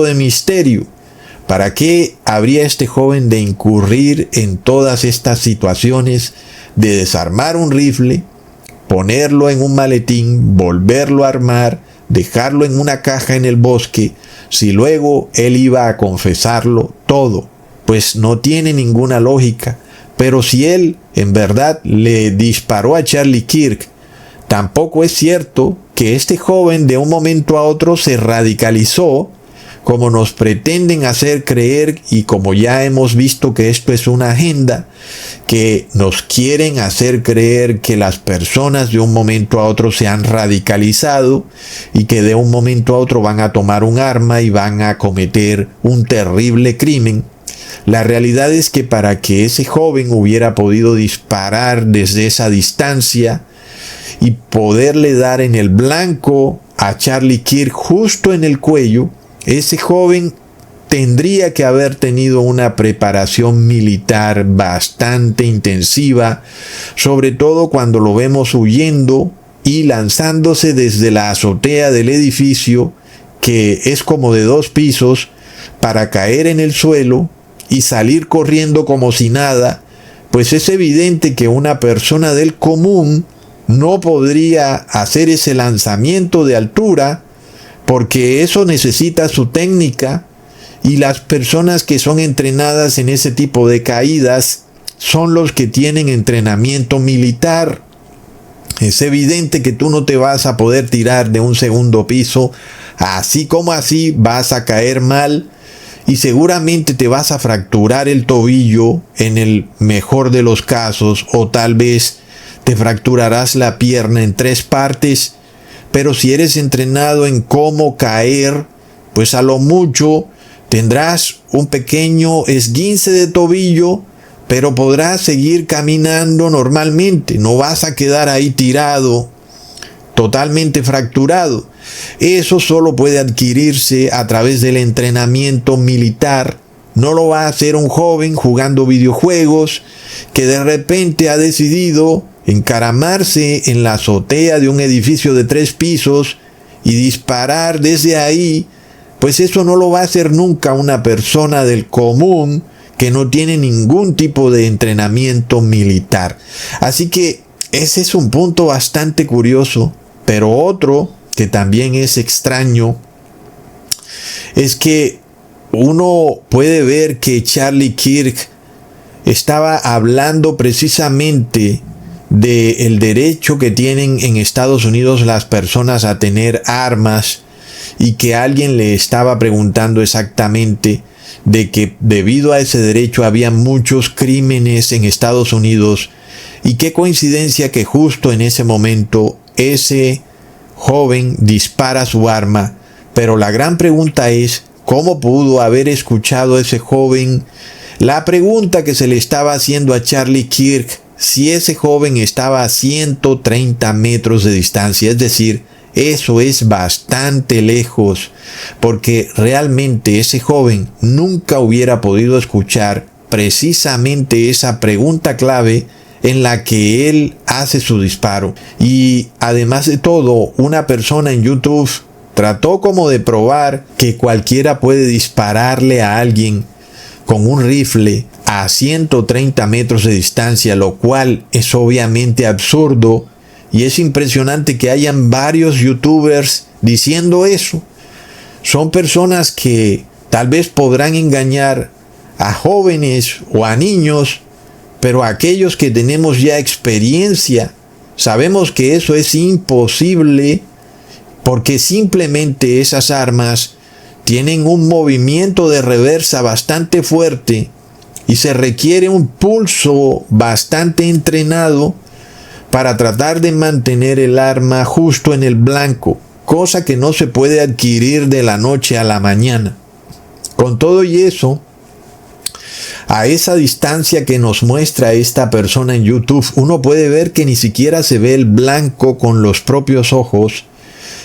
de misterio. ¿Para qué habría este joven de incurrir en todas estas situaciones de desarmar un rifle, ponerlo en un maletín, volverlo a armar, dejarlo en una caja en el bosque, si luego él iba a confesarlo todo? Pues no tiene ninguna lógica. Pero si él en verdad le disparó a Charlie Kirk, tampoco es cierto que este joven de un momento a otro se radicalizó, como nos pretenden hacer creer, y como ya hemos visto que esto es una agenda, que nos quieren hacer creer que las personas de un momento a otro se han radicalizado y que de un momento a otro van a tomar un arma y van a cometer un terrible crimen. La realidad es que para que ese joven hubiera podido disparar desde esa distancia y poderle dar en el blanco a Charlie Kirk justo en el cuello, ese joven tendría que haber tenido una preparación militar bastante intensiva, sobre todo cuando lo vemos huyendo y lanzándose desde la azotea del edificio, que es como de 2 pisos, para caer en el suelo y salir corriendo como si nada. Pues es evidente que una persona del común no podría hacer ese lanzamiento de altura, porque eso necesita su técnica, y las personas que son entrenadas en ese tipo de caídas son los que tienen entrenamiento militar. Es evidente que tú no te vas a poder tirar de un 2.º piso, así como así vas a caer mal, y seguramente te vas a fracturar el tobillo en el mejor de los casos, o tal vez te fracturarás la pierna en 3 partes. Pero si eres entrenado en cómo caer, pues a lo mucho tendrás un pequeño esguince de tobillo, pero podrás seguir caminando normalmente. No vas a quedar ahí tirado, totalmente fracturado. Eso solo puede adquirirse a través del entrenamiento militar. No lo va a hacer un joven jugando videojuegos que de repente ha decidido encaramarse en la azotea de un edificio de 3 pisos y disparar desde ahí. Pues eso no lo va a hacer nunca una persona del común que no tiene ningún tipo de entrenamiento militar. Así que ese es un punto bastante curioso. Pero otro que también es extraño es que uno puede ver que Charlie Kirk estaba hablando precisamente del derecho que tienen en Estados Unidos las personas a tener armas, y que alguien le estaba preguntando exactamente de que debido a ese derecho había muchos crímenes en Estados Unidos, y qué coincidencia que justo en ese momento ese joven dispara su arma. Pero la gran pregunta es, ¿cómo pudo haber escuchado ese joven la pregunta que se le estaba haciendo a Charlie Kirk si ese joven estaba a 130 metros de distancia? Es decir, eso es bastante lejos, porque realmente ese joven nunca hubiera podido escuchar precisamente esa pregunta clave en la que él hace su disparo. Y además de todo, una persona en YouTube trató como de probar que cualquiera puede dispararle a alguien con un rifle a 130 metros de distancia, lo cual es obviamente absurdo, y es impresionante que hayan varios youtubers diciendo eso. Son personas que tal vez podrán engañar a jóvenes o a niños, pero aquellos que tenemos ya experiencia sabemos que eso es imposible, porque simplemente esas armas tienen un movimiento de reversa bastante fuerte y se requiere un pulso bastante entrenado para tratar de mantener el arma justo en el blanco, cosa que no se puede adquirir de la noche a la mañana. Con todo y eso, a esa distancia que nos muestra esta persona en YouTube, uno puede ver que ni siquiera se ve el blanco con los propios ojos.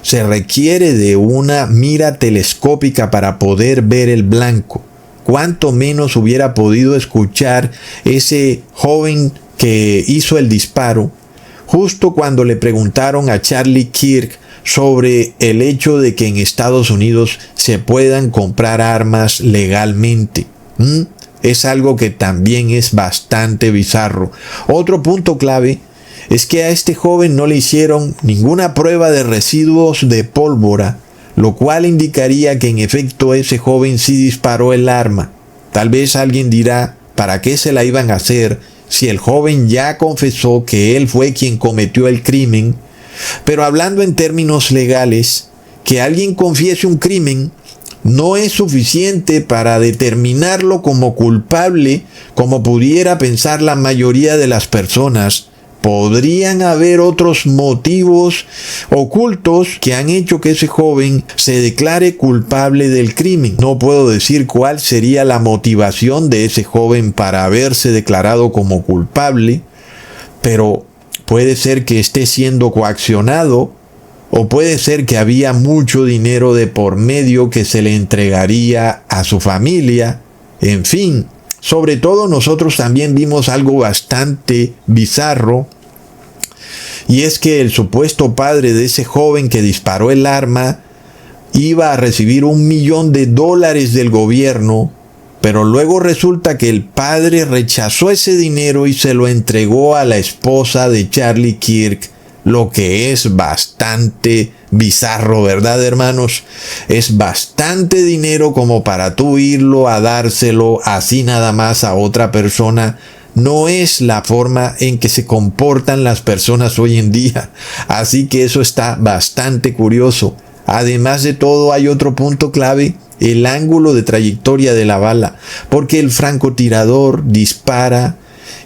Se requiere de una mira telescópica para poder ver el blanco. Cuánto menos hubiera podido escuchar ese joven que hizo el disparo, justo cuando le preguntaron a Charlie Kirk sobre el hecho de que en Estados Unidos se puedan comprar armas legalmente. Es algo que también es bastante bizarro. Otro punto clave es que a este joven no le hicieron ninguna prueba de residuos de pólvora, lo cual indicaría que en efecto ese joven sí disparó el arma. Tal vez alguien dirá, ¿para qué se la iban a hacer si el joven ya confesó que él fue quien cometió el crimen? Pero hablando en términos legales, que alguien confiese un crimen no es suficiente para determinarlo como culpable, como pudiera pensar la mayoría de las personas. Podrían haber otros motivos ocultos que han hecho que ese joven se declare culpable del crimen. No puedo decir cuál sería la motivación de ese joven para haberse declarado como culpable, pero puede ser que esté siendo coaccionado, o puede ser que había mucho dinero de por medio que se le entregaría a su familia. En fin, sobre todo nosotros también vimos algo bastante bizarro, y es que el supuesto padre de ese joven que disparó el arma iba a recibir $1 millón del gobierno, pero luego resulta que el padre rechazó ese dinero y se lo entregó a la esposa de Charlie Kirk, lo que es bastante bizarro, ¿verdad, hermanos? Es bastante dinero como para tú irlo a dárselo así nada más a otra persona. No es la forma en que se comportan las personas hoy en día. Así que eso está bastante curioso. Además de todo, hay otro punto clave: el ángulo de trayectoria de la bala. Porque el francotirador dispara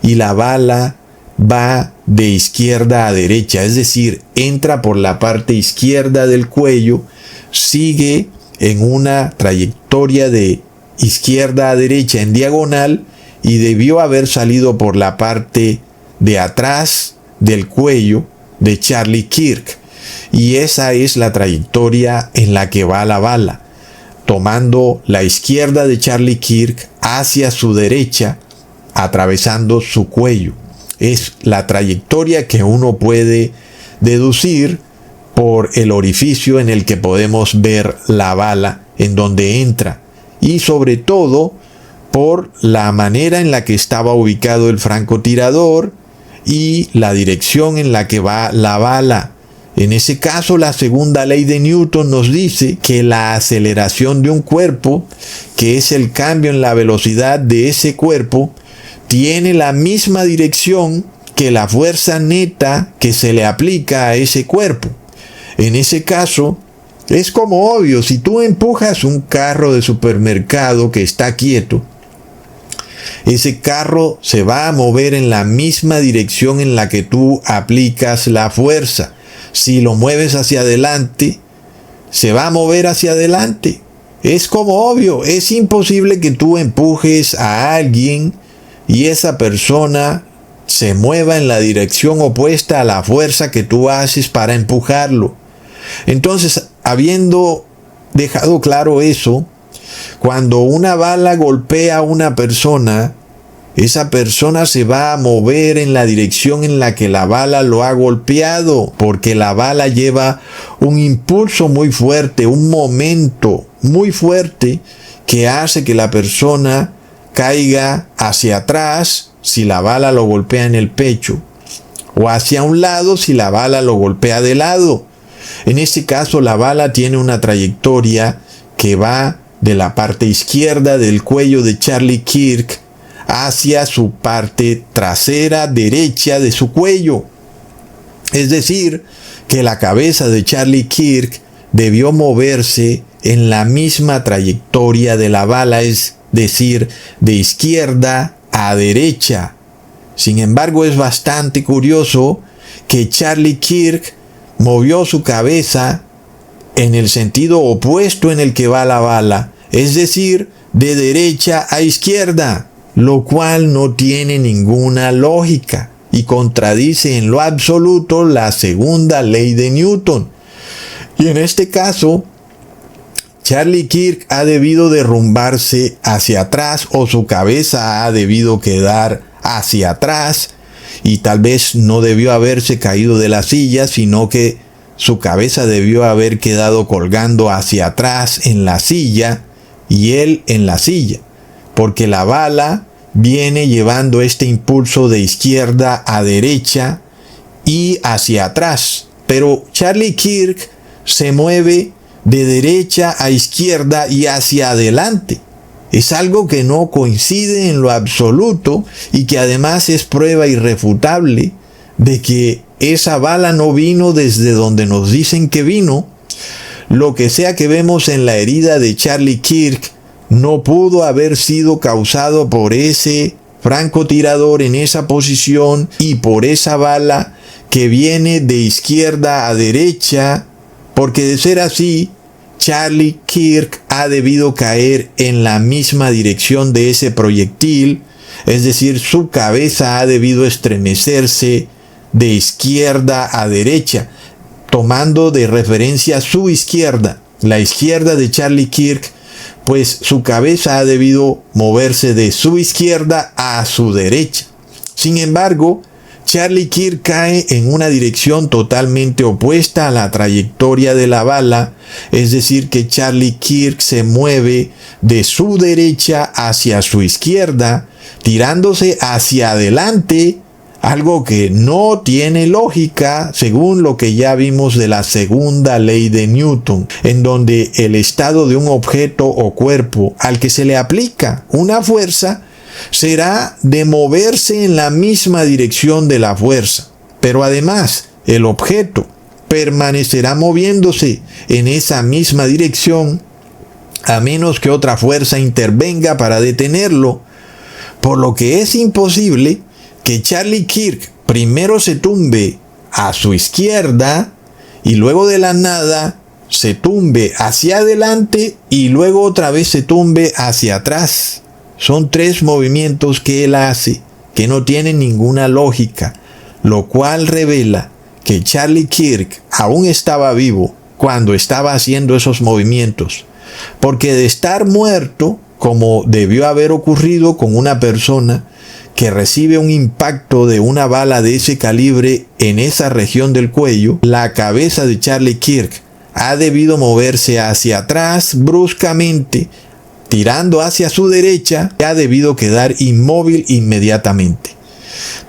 y la bala va de izquierda a derecha. Es decir, entra por la parte izquierda del cuello, sigue en una trayectoria de izquierda a derecha en diagonal, y debió haber salido por la parte de atrás del cuello de Charlie Kirk. Y esa es la trayectoria en la que va la bala, tomando la izquierda de Charlie Kirk hacia su derecha, atravesando su cuello. Es la trayectoria que uno puede deducir por el orificio en el que podemos ver la bala en donde entra, y sobre todo por la manera en la que estaba ubicado el francotirador y la dirección en la que va la bala. En ese caso, la segunda ley de Newton nos dice que la aceleración de un cuerpo, que es el cambio en la velocidad de ese cuerpo, tiene la misma dirección que la fuerza neta que se le aplica a ese cuerpo. En ese caso, es como obvio: si tú empujas un carro de supermercado que está quieto, ese carro se va a mover en la misma dirección en la que tú aplicas la fuerza. Si lo mueves hacia adelante, se va a mover hacia adelante. Es como obvio. Es imposible que tú empujes a alguien y esa persona se mueva en la dirección opuesta a la fuerza que tú haces para empujarlo. Entonces, habiendo dejado claro eso, cuando una bala golpea a una persona, esa persona se va a mover en la dirección en la que la bala lo ha golpeado, porque la bala lleva un impulso muy fuerte, un momento muy fuerte que hace que la persona caiga hacia atrás si la bala lo golpea en el pecho, o hacia un lado si la bala lo golpea de lado. En este caso, la bala tiene una trayectoria que va de la parte izquierda del cuello de Charlie Kirk hacia su parte trasera derecha de su cuello. Es decir, que la cabeza de Charlie Kirk debió moverse en la misma trayectoria de la bala, es decir, de izquierda a derecha. Sin embargo, es bastante curioso que Charlie Kirk movió su cabeza en el sentido opuesto en el que va la bala, es decir, de derecha a izquierda, lo cual no tiene ninguna lógica y contradice en lo absoluto la segunda ley de Newton. Y en este caso, Charlie Kirk ha debido derrumbarse hacia atrás, o su cabeza ha debido quedar hacia atrás, y tal vez no debió haberse caído de la silla, sino que su cabeza debió haber quedado colgando hacia atrás en la silla y él en la silla, porque la bala viene llevando este impulso de izquierda a derecha y hacia atrás. Pero Charlie Kirk se mueve de derecha a izquierda y hacia adelante. Es algo que no coincide en lo absoluto y que además es prueba irrefutable de que esa bala no vino desde donde nos dicen que vino. Lo que sea que vemos en la herida de Charlie Kirk no pudo haber sido causado por ese francotirador en esa posición y por esa bala que viene de izquierda a derecha, porque de ser así, Charlie Kirk ha debido caer en la misma dirección de ese proyectil, es decir, su cabeza ha debido estremecerse de izquierda a derecha, tomando de referencia su izquierda, la izquierda de Charlie Kirk, pues su cabeza ha debido moverse de su izquierda a su derecha. Sin embargo, Charlie Kirk cae en una dirección totalmente opuesta a la trayectoria de la bala, es decir, que Charlie Kirk se mueve de su derecha hacia su izquierda, tirándose hacia adelante, algo que no tiene lógica según lo que ya vimos de la segunda ley de Newton, en donde el estado de un objeto o cuerpo al que se le aplica una fuerza será de moverse en la misma dirección de la fuerza, pero además el objeto permanecerá moviéndose en esa misma dirección a menos que otra fuerza intervenga para detenerlo, por lo que es imposible que Charlie Kirk primero se tumbe a su izquierda y luego de la nada se tumbe hacia adelante y luego otra vez se tumbe hacia atrás. Son tres movimientos que él hace que no tienen ninguna lógica, lo cual revela que Charlie Kirk aún estaba vivo cuando estaba haciendo esos movimientos, porque de estar muerto, como debió haber ocurrido con una persona que recibe un impacto de una bala de ese calibre en esa región del cuello, la cabeza de Charlie Kirk ha debido moverse hacia atrás bruscamente, tirando hacia su derecha, y ha debido quedar inmóvil inmediatamente.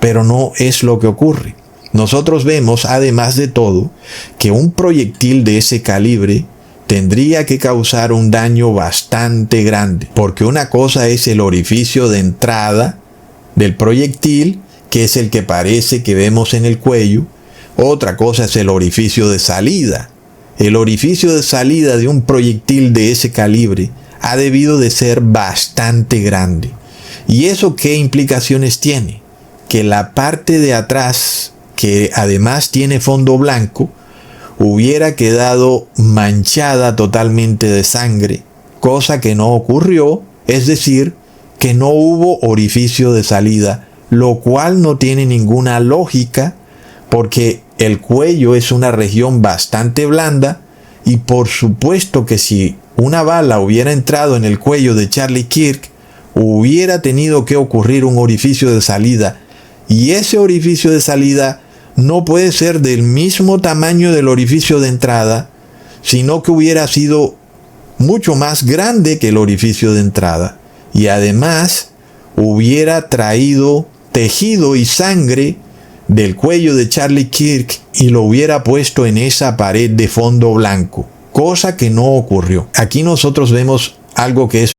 Pero no es lo que ocurre. Nosotros vemos, además de todo, que un proyectil de ese calibre tendría que causar un daño bastante grande, porque una cosa es el orificio de entrada del proyectil, que es el que parece que vemos en el cuello. Otra cosa es el orificio de salida. El orificio de salida de un proyectil de ese calibre ha debido de ser bastante grande. ¿Y eso qué implicaciones tiene? Que la parte de atrás, que además tiene fondo blanco, hubiera quedado manchada totalmente de sangre, cosa que no ocurrió, es decir, que no hubo orificio de salida, lo cual no tiene ninguna lógica, porque el cuello es una región bastante blanda, y por supuesto que si una bala hubiera entrado en el cuello de Charlie Kirk, hubiera tenido que ocurrir un orificio de salida, y ese orificio de salida no puede ser del mismo tamaño del orificio de entrada, sino que hubiera sido mucho más grande que el orificio de entrada, y además hubiera traído tejido y sangre del cuello de Charlie Kirk y lo hubiera puesto en esa pared de fondo blanco, cosa que no ocurrió. Aquí nosotros vemos algo que es